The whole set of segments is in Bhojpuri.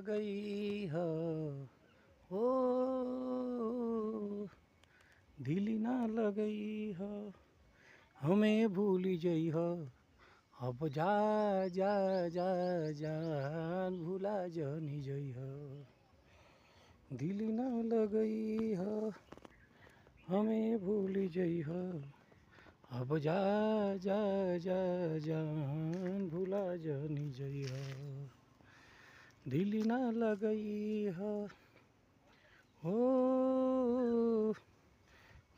गई ह ओ दिल ना लगई ह हमें भूल जई ह अब जा जा जा जान भूला जनी जई ह दिल ना लगई ह हमें भूल जई ह अब जा जा जा जान भूला जनी जई ह दिल ना लगई ह हो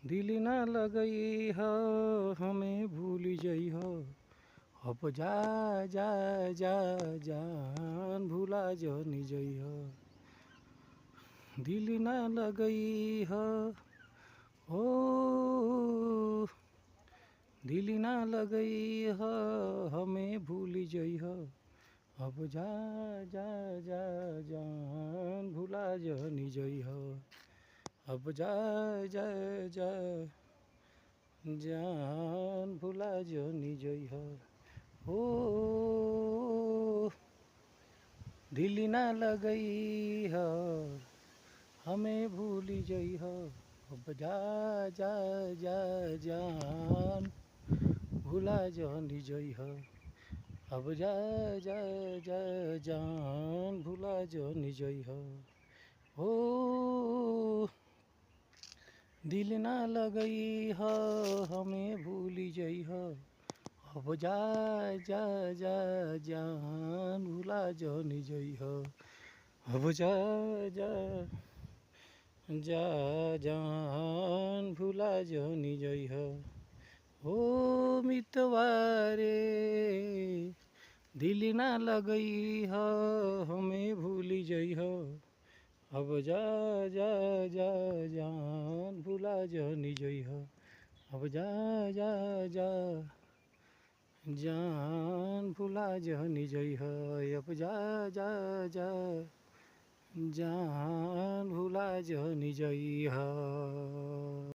दिल ना लगई ह हमें भूल जई ह अब जा जा जा जान भूला जनी जई ह दिल ना लगई ह हो दिल ना लगई ह हमें भूल जई ह अब जा जा जा जान भूला जनी जई ह अब जा जा जा जान भूला जनी जई ह हो दिल ना लगई ह हमें भूल जई ह अब जा जा जा जान भूला जनी जई ह अब जा जा जा जान भूला जनी जई ह हो दिल ना लगई ह हमें भूल जई ह अब जा जा जा जान भूला जनी जई ह अब जा जा जा जान भूला जनी जई ह हो मितवा रे दिल ना लगई ह हमें भूल जई ह अब जा जा जा जान भूला जनी जई ह अब जा जा जा जान भूला जनी जई ह अब जा जा जा जान भूला जनी जई ह